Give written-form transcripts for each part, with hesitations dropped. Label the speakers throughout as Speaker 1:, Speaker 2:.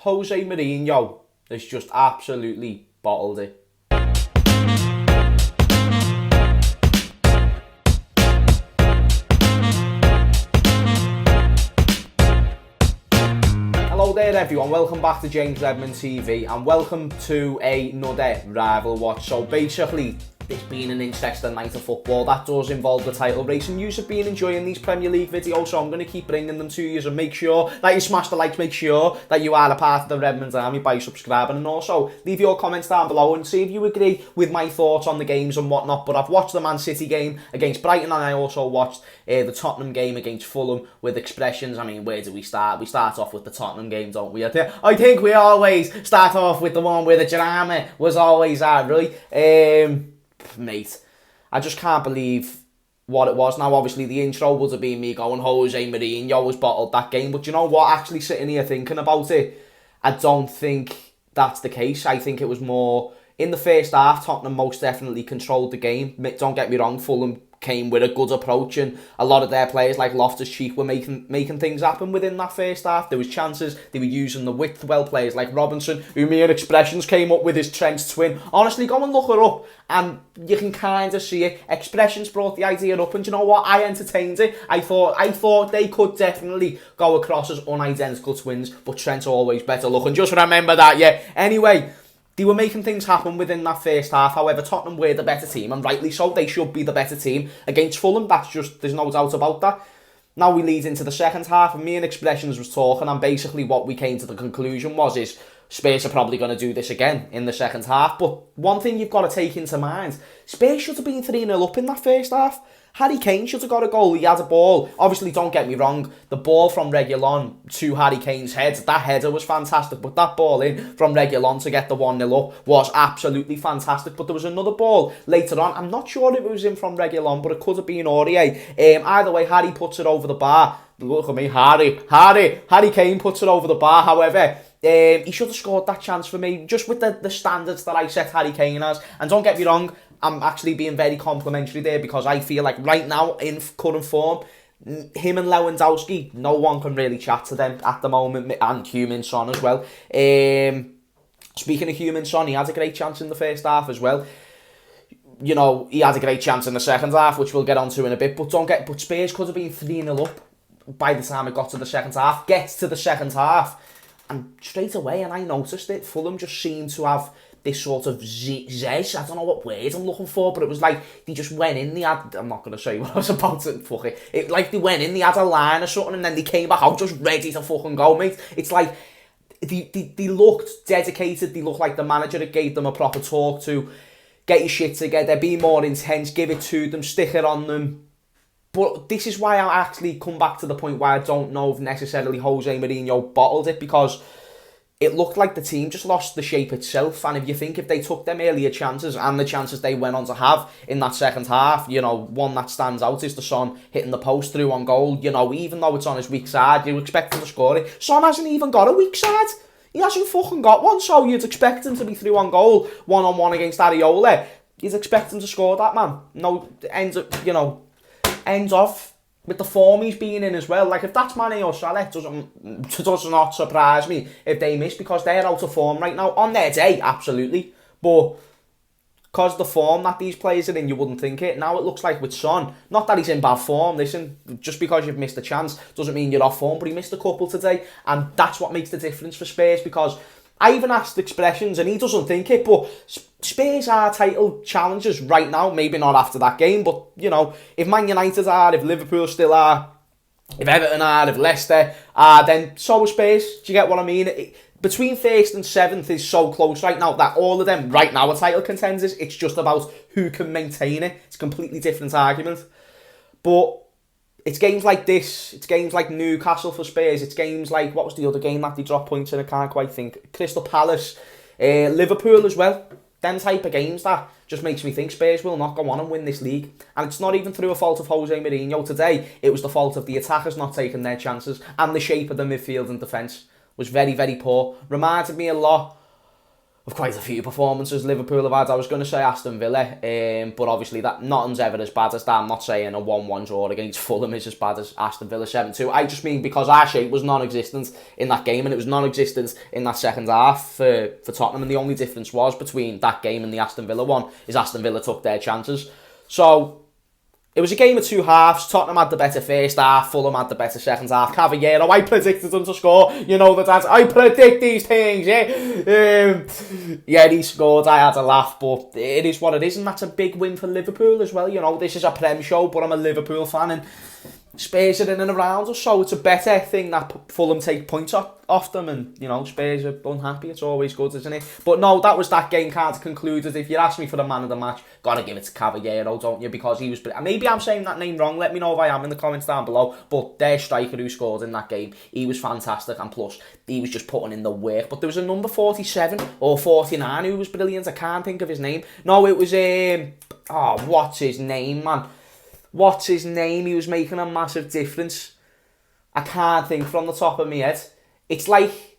Speaker 1: Jose Mourinho has just absolutely bottled it. Hello there everyone, welcome back to James Redmond TV and welcome to another Rival Watch. So basically, it's been an interesting night of football that does involve the title race, and you have been enjoying these Premier League videos, so I'm going to keep bringing them to you. And make sure that you smash the likes, make sure that you are a part of the Redmond army by subscribing, and also leave your comments down below and see if you agree with my thoughts on the games and whatnot. But I've watched the Man City game against Brighton, and I also watched the Tottenham game against Fulham with expressions. I mean, where do we start? We start off with the Tottenham game, don't we? I think we always start off with the one where the drama was always at, right? Mate, I just can't believe what it was. Now, obviously, the intro would have been me going, Jose Mourinho was bottled that game. But you know what? Actually sitting here thinking about it, I don't think that's the case. I think it was more, in the first half, Tottenham most definitely controlled the game. Don't get me wrong, Fulham came with a good approach, and a lot of their players like Loftus-Cheek were making things happen within that first half. There was chances, they were using the width well. Players like Robinson, who me and Expressions came up with his Trent twin. Honestly, go and look her up and you can kind of see it. Expressions brought the idea up, and you know what? I entertained it. I thought they could definitely go across as unidentical twins, but Trent's always better looking. Just remember that, yeah. Anyway, they were making things happen within that first half. However, Tottenham were the better team, and rightly so. They should be the better team against Fulham. There's no doubt about that. Now we lead into the second half, and me and Expressions was talking, and basically what we came to the conclusion is Spurs are probably going to do this again in the second half. But one thing you've got to take into mind, Spurs should have been 3-0 up in that first half. Harry Kane should have got a goal. He had a ball. Obviously, don't get me wrong, the ball from Reguilon to Harry Kane's head, that header was fantastic. But that ball in from Reguilon to get the 1-0 up was absolutely fantastic. But there was another ball later on. I'm not sure if it was in from Reguilon, but it could have been Aurier. Either way, Harry puts it over the bar. Look at me, Harry Kane puts it over the bar. However, he should have scored that chance for me, just with the standards that I set Harry Kane as. And don't get me wrong, I'm actually being very complimentary there, because I feel like right now, in current form, him and Lewandowski, no one can really chat to them at the moment, and Heung-min Son as well. Speaking of Heung-min Son, he had a great chance in the first half as well. You know, he had a great chance in the second half, which we'll get onto in a bit. But Spurs could have been 3-0 up by the time it got to the second half. Gets to the second half, and straight away, and I noticed it, Fulham just seemed to have this sort of zest. I don't know what word I'm looking for, but it was like they just went in, I'm not going to show you what I was about to, fuck it. Like they went in, they had a line or something, and then they came back out just ready to fucking go, mate. It's like they looked dedicated. They looked like the manager that gave them a proper talk to. Get your shit together, be more intense, give it to them, stick it on them. But this is why I actually come back to the point why I don't know if necessarily Jose Mourinho bottled it, because it looked like the team just lost the shape itself. And if you think if they took them earlier chances and the chances they went on to have in that second half, you know, one that stands out is the Son hitting the post through on goal. You know, even though it's on his weak side, you expect him to score it. Son hasn't even got a weak side. He hasn't fucking got one, so you'd expect him to be through on goal, one-on-one against Areola. You'd expect him to score that, man. No, ends off with the form he's been in as well. Like, if that's Mane or Salah, does not surprise me if they miss, because they're out of form right now. On their day, absolutely. But because the form that these players are in, you wouldn't think it. Now it looks like with Son, not that he's in bad form. Listen, just because you've missed a chance doesn't mean you're off form, but he missed a couple today, and that's what makes the difference for Spurs. Because I even asked Expressions, and he doesn't think it, but Spurs are title challengers right now. Maybe not after that game, but, you know, if Man United are, if Liverpool still are, if Everton are, if Leicester are, then so are Spurs. Do you get what I mean? Between 1st and 7th is so close right now that all of them right now are title contenders. It's just about who can maintain it. It's a completely different argument. But it's games like this, it's games like Newcastle for Spurs, it's games like, what was the other game that they dropped points in? I can't quite think. Crystal Palace, Liverpool as well. Them type of games that just makes me think Spurs will not go on and win this league. And it's not even through a fault of Jose Mourinho today. It was the fault of the attackers not taking their chances, and the shape of the midfield and defence was very, very poor. Reminded me a lot of quite a few performances Liverpool have had. I was going to say Aston Villa, but obviously that nothing's ever as bad as that. I'm not saying a 1-1 draw against Fulham is as bad as Aston Villa 7-2. I just mean because our shape was non-existent in that game, and it was non-existent in that second half for Tottenham, and the only difference was between that game and the Aston Villa one is Aston Villa took their chances. So it was a game of two halves. Tottenham had the better first half, Fulham had the better second half. Cavallero, I predicted them to score. You know the dance. I predict these things, yeah. Yeah, he scored. I had a laugh, but it is what it is, and that's a big win for Liverpool as well. You know, this is a Prem show, but I'm a Liverpool fan, and Spurs are in and around us, so it's a better thing that Fulham take points off them, and, you know, Spurs are unhappy. It's always good, isn't it? But no, that was that game kind of concluded. If you ask me for the man of the match, gotta give it to Cavallero, don't you? Because he was... Maybe I'm saying that name wrong. Let me know if I am in the comments down below. But their striker who scored in that game, he was fantastic, and plus, he was just putting in the work. But there was a number 47 or 49 who was brilliant. I can't think of his name. No, it was... what's his name, man? What's his name? He was making a massive difference. I can't think from the top of my head. It's like...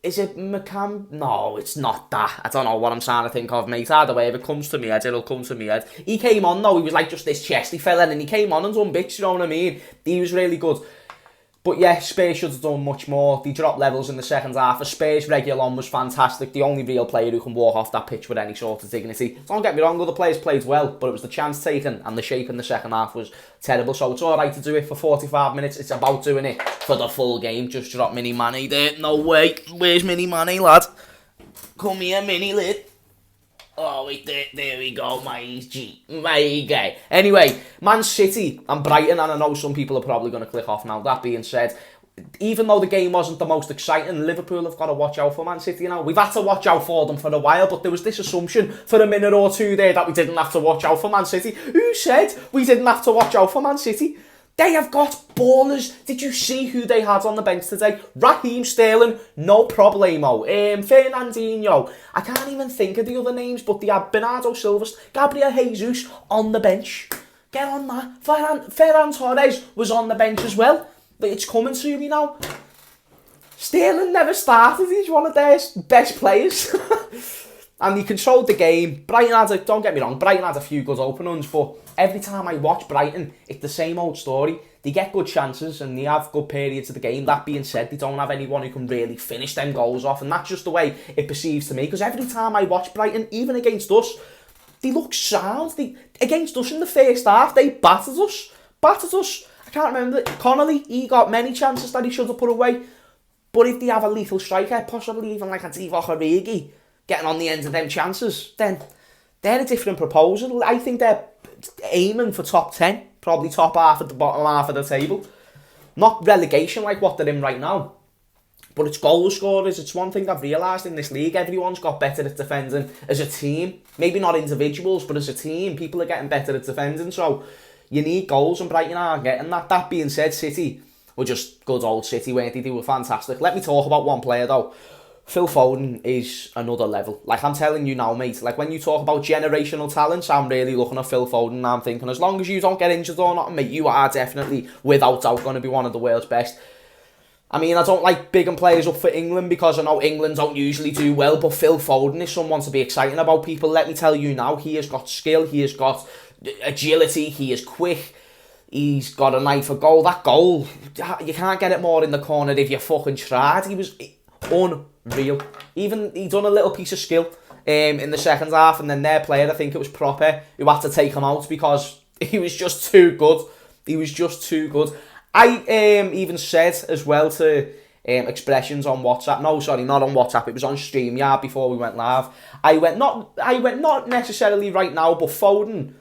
Speaker 1: Is it McCann? No, it's not that. I don't know what I'm trying to think of, mate. Either way, if it comes to me head, it'll come to me head. He came on, though. He was like just this chesty fella, and he came on and done bits, you know what I mean? He was really good. But yeah, Spurs should have done much more. They dropped levels in the second half. For Spurs, Reguilon was fantastic. The only real player who can walk off that pitch with any sort of dignity. Don't get me wrong, other players played well, but it was the chance taken, and the shape in the second half was terrible. So it's alright to do it for 45 minutes. It's about doing it for the full game. Just drop Mini Manny there. No way. Where's Mini Manny, lad? Come here, Mini lid. Oh, wait, there we go, my guy. Anyway, Man City and Brighton, and I know some people are probably going to click off now. That being said, even though the game wasn't the most exciting, Liverpool have got to watch out for Man City now. We've had to watch out for them for a while, but there was this assumption for a minute or two there that we didn't have to watch out for Man City. Who said we didn't have to watch out for Man City? They have got ballers. Did you see who they had on the bench today? Raheem Sterling, no problemo. Fernandinho. I can't even think of the other names, but they had Bernardo Silva, Gabriel Jesus on the bench. Get on that. Ferran Torres was on the bench as well. It's coming to me now. Sterling never started. He's one of their best players. And he controlled the game. Brighton don't get me wrong, Brighton had a few good openings, but every time I watch Brighton, it's the same old story. They get good chances and they have good periods of the game. That being said, they don't have anyone who can really finish them goals off, and that's just the way it perceives to me. Because every time I watch Brighton, even against us, they look sound. Against us in the first half, they battered us. I can't remember. Connolly, he got many chances that he should have put away. But if they have a lethal striker, possibly even like a Divock Origi, getting on the end of them chances, then they're a different proposal. I think they're aiming for top 10, probably top half at the bottom half of the table. Not relegation like what they're in right now, but it's goal scorers. It's one thing I've realised in this league. Everyone's got better at defending as a team. Maybe not individuals, but as a team, people are getting better at defending. So you need goals, and Brighton are getting that. That being said, City were just good old City, weren't they? They were fantastic. Let me talk about one player though. Phil Foden is another level. Like, I'm telling you now, mate, like when you talk about generational talents, I'm really looking at Phil Foden and I'm thinking, as long as you don't get injured or not, mate, you are definitely, without doubt, going to be one of the world's best. I mean, I don't like bigging players up for England because I know England don't usually do well, but Phil Foden is someone to be exciting about, people. Let me tell you now, he has got skill, he has got agility, he is quick, he's got an eye for goal. That goal, you can't get it more in the corner if you fucking tried. He was unreal. Even he done a little piece of skill in the second half, and then their player, I think it was Proper, who had to take him out because he was just too good. He was just too good. I even said as well to expressions on WhatsApp. No, sorry, not on WhatsApp. It was on StreamYard before we went live. I went not necessarily right now, but Foden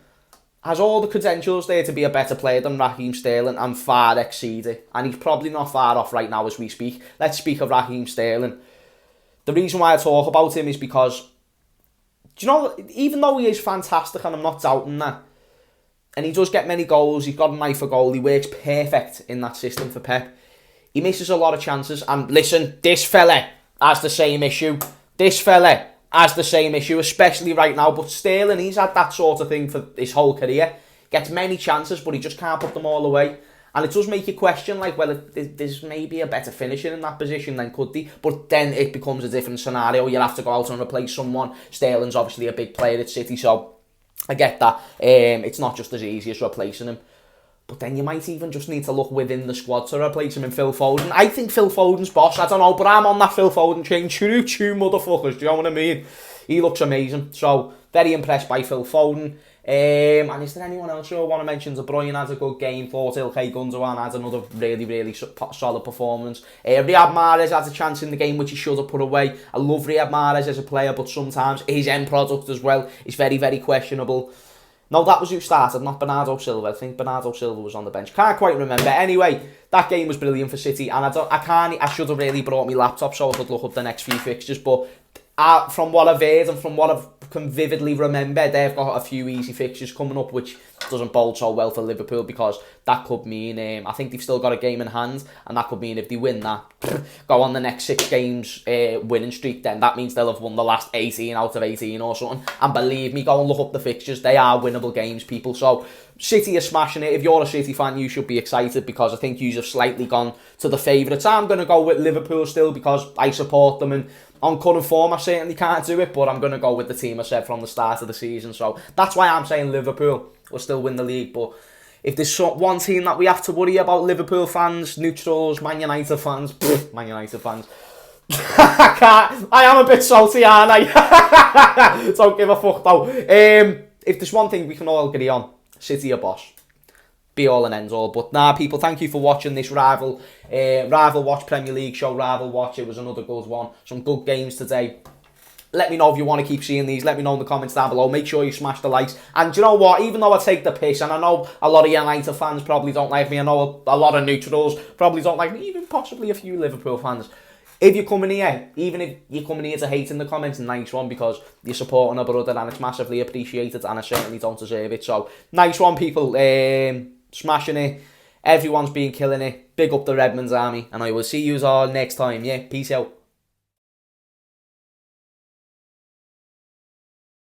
Speaker 1: has all the credentials there to be a better player than Raheem Sterling and far exceed it. And he's probably not far off right now as we speak. Let's speak of Raheem Sterling. The reason why I talk about him is because, do you know, even though he is fantastic, and I'm not doubting that, and he does get many goals, he's got an eye for goal, he works perfect in that system for Pep, he misses a lot of chances. And listen, this fella has the same issue. Especially right now. But Sterling, he's had that sort of thing for his whole career. Gets many chances, but he just can't put them all away. And it does make you question, like, whether there's maybe a better finisher in that position than could be. But then it becomes a different scenario. You'll have to go out and replace someone. Sterling's obviously a big player at City, so I get that. It's not just as easy as replacing him. But then you might even just need to look within the squad to replace him in Phil Foden. I think Phil Foden's boss. I don't know, but I'm on that Phil Foden train. Choo motherfuckers, do you know what I mean? He looks amazing. So, very impressed by Phil Foden. And is there anyone else who I want to mention? De Bruyne had a good game. Thought Ilkay Gundogan had another really solid performance. Riyad Mahrez had a chance in the game which he should have put away. I love Riyad Mahrez as a player, but sometimes his end product as well is very questionable. No, that was who started, not Bernardo Silva. I think Bernardo Silva was on the bench. Can't quite remember. Anyway, that game was brilliant for City, and I should have really brought my laptop so I could look up the next few fixtures, but from what I've heard and from what I can vividly remember, they've got a few easy fixtures coming up, which doesn't bode so well for Liverpool, because that could mean, I think they've still got a game in hand, and that could mean if they win that, go on the next 6 games winning streak, then that means they'll have won the last 18 out of 18 or something. And believe me, go and look up the fixtures, they are winnable games, people. So City are smashing it. If you're a City fan, you should be excited, because I think you have slightly gone to the favourites. I'm going to go with Liverpool still, because I support them, and on current form I certainly can't do it, but I'm going to go with the team I said from the start of the season. So that's why I'm saying Liverpool will still win the league. But if there's one team that we have to worry about, Liverpool fans, neutrals, Man United fans, Man United fans, I am a bit salty, aren't I? Don't give a fuck though. If there's one thing we can all agree on, City are boss. Be all and end all. But nah, people, thank you for watching this Rival Watch Premier League show. Rival Watch, it was another good one. Some good games today. Let me know if you want to keep seeing these. Let me know in the comments down below. Make sure you smash the likes. And do you know what? Even though I take the piss, and I know a lot of United fans probably don't like me, I know a lot of neutrals probably don't like me, even possibly a few Liverpool fans. If you're coming here, even if you're coming here to hate in the comments, nice one, because you're supporting a brother and it's massively appreciated, and I certainly don't deserve it. So, nice one, people. Smashing it. Everyone's been killing it. Big up the Redmond's army, and I will see you all next time. Yeah, peace out.